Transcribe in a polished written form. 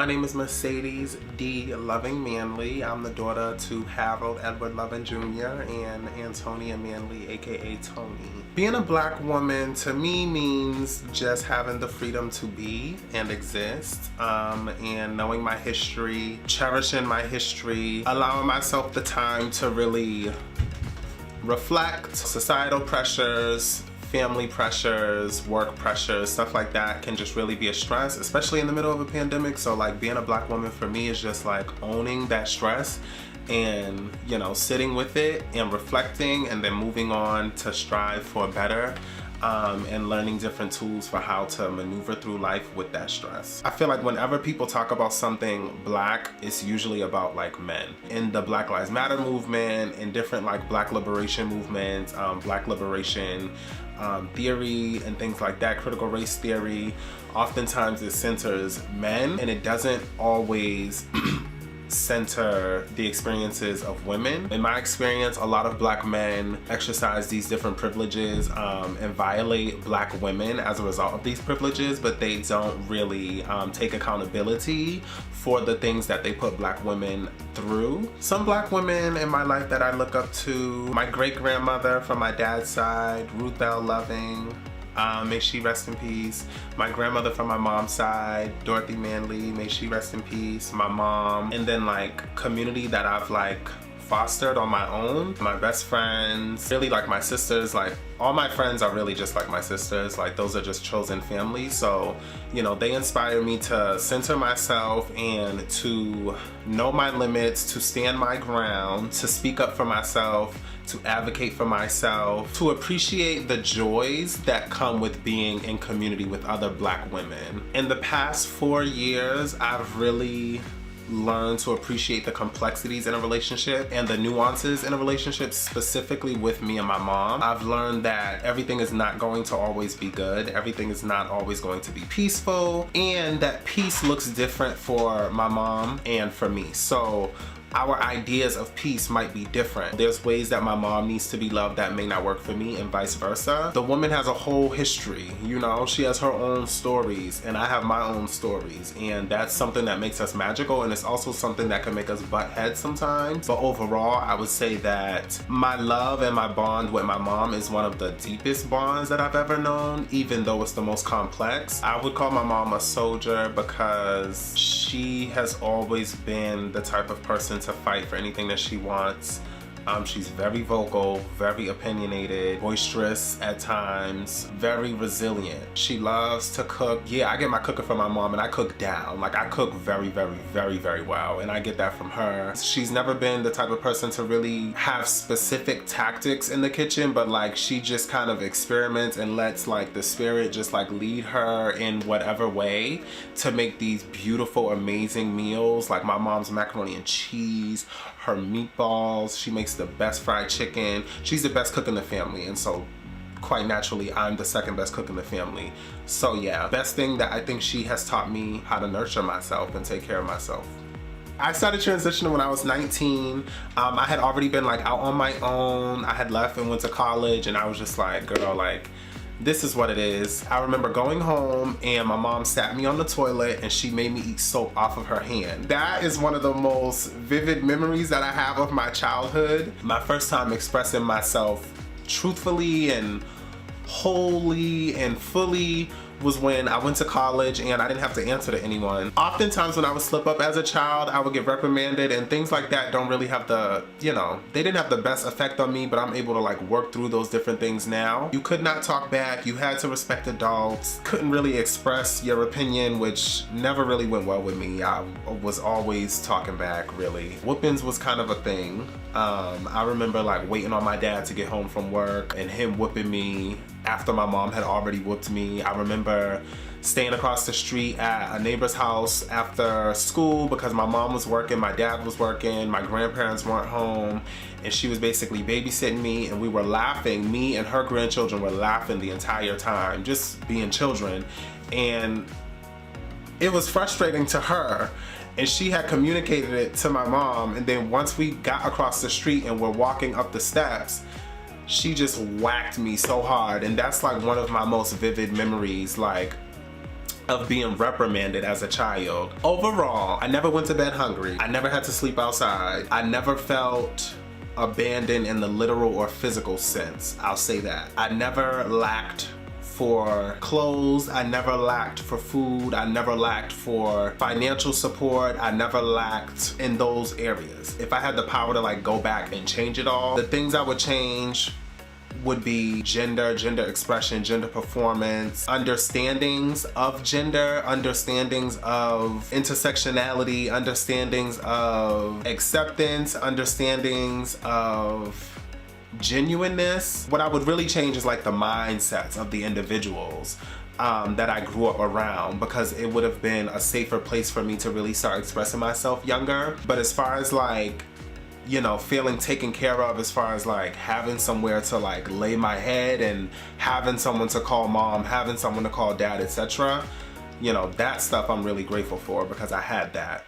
My name is Mercedes D. Loving Manley. I'm the daughter to Harold Edward Loving Jr. and Antonia Manley, aka Tony. Being a black woman to me means just having the freedom to be and exist, and knowing my history, cherishing my history, allowing myself the time to really reflect. Societal pressures, family pressures, work pressures, stuff like that can just really be a stress, especially in the middle of a pandemic. So like being a black woman for me is just like owning that stress and, you know, sitting with it and reflecting and then moving on to strive for better. And learning different tools for how to maneuver through life with that stress. I feel like whenever people talk about something black, it's usually about like men. In the Black Lives Matter movement, in different like black liberation movements, black liberation theory and things like that, critical race theory, oftentimes it centers men and it doesn't always center the experiences of women. In my experience, a lot of black men exercise these different privileges and violate black women as a result of these privileges, but they don't really take accountability for the things that they put black women through. Some black women in my life that I look up to, my great-grandmother from my dad's side, Ruth L. Loving, may she rest in peace. My grandmother from my mom's side, Dorothy Manley, may she rest in peace. My mom. And then like community that I've like fostered on my own. My best friends, really like my sisters, like all my friends are really just like my sisters. Like those are just chosen family. So, you know, they inspire me to center myself and to know my limits, to stand my ground, to speak up for myself, to advocate for myself, to appreciate the joys that come with being in community with other black women. In the past 4 years, I've really learned to appreciate the complexities in a relationship and the nuances in a relationship, specifically with me and my mom. I've learned that everything is not going to always be good. Everything is not always going to be peaceful, and that peace looks different for my mom and for me. So our ideas of peace might be different. There's ways that my mom needs to be loved that may not work for me, and vice versa. The woman has a whole history, you know, she has her own stories and I have my own stories, and that's something that makes us magical, and it's also something that can make us butt heads sometimes. But overall, I would say that my love and my bond with my mom is one of the deepest bonds that I've ever known, even though it's the most complex. I would call my mom a soldier because she has always been the type of person to fight for anything that she wants. She's very vocal, very opinionated, boisterous at times, very resilient. She loves to cook. Yeah, I get my cooking from my mom, and I cook down. Like I cook very, very, very, very well, and I get that from her. She's never been the type of person to really have specific tactics in the kitchen, but like she just kind of experiments and lets like the spirit just like lead her in whatever way to make these beautiful, amazing meals. Like my mom's macaroni and cheese, her meatballs, she makes the best fried chicken. She's the best cook in the family, and so quite naturally I'm the second best cook in the family. So yeah, best thing that I think she has taught me how to nurture myself and take care of myself. I started transitioning when I was 19. I had already been like out on my own. I had left and went to college, and I was just like, girl, like this is what it is. I remember going home and my mom sat me on the toilet and she made me eat soap off of her hand. That is one of the most vivid memories that I have of my childhood. My first time expressing myself truthfully and wholly and fully was when I went to college and I didn't have to answer to anyone. Oftentimes when I would slip up as a child, I would get reprimanded, and things like that don't really have the, you know, they didn't have the best effect on me, but I'm able to like work through those different things now. You could not talk back, you had to respect adults, couldn't really express your opinion, which never really went well with me. I was always talking back, really. Whoopings was kind of a thing. I remember like waiting on my dad to get home from work and him whooping me after my mom had already whooped me. I remember staying across the street at a neighbor's house after school because my mom was working, my dad was working, my grandparents weren't home, and she was basically babysitting me, and we were laughing. Me and her grandchildren were laughing the entire time, just being children, and it was frustrating to her. And she had communicated it to my mom, and then once we got across the street and we're walking up the steps, she just whacked me so hard. And that's like one of my most vivid memories. Like of being reprimanded as a child. Overall, I never went to bed hungry. I never had to sleep outside. I never felt abandoned in the literal or physical sense. I'll say that. I never lacked for clothes. I never lacked for food. I never lacked for financial support. I never lacked in those areas. If I had the power to like go back and change it all, the things I would change would be gender expression, gender performance, understandings of gender, understandings of intersectionality, understandings of acceptance, understandings of genuineness. What I would really change is like the mindsets of the individuals that I grew up around, because it would have been a safer place for me to really start expressing myself younger. But as far as like, you know, feeling taken care of, as far as like having somewhere to like lay my head and having someone to call mom, having someone to call dad, etc., you know, that stuff I'm really grateful for because I had that.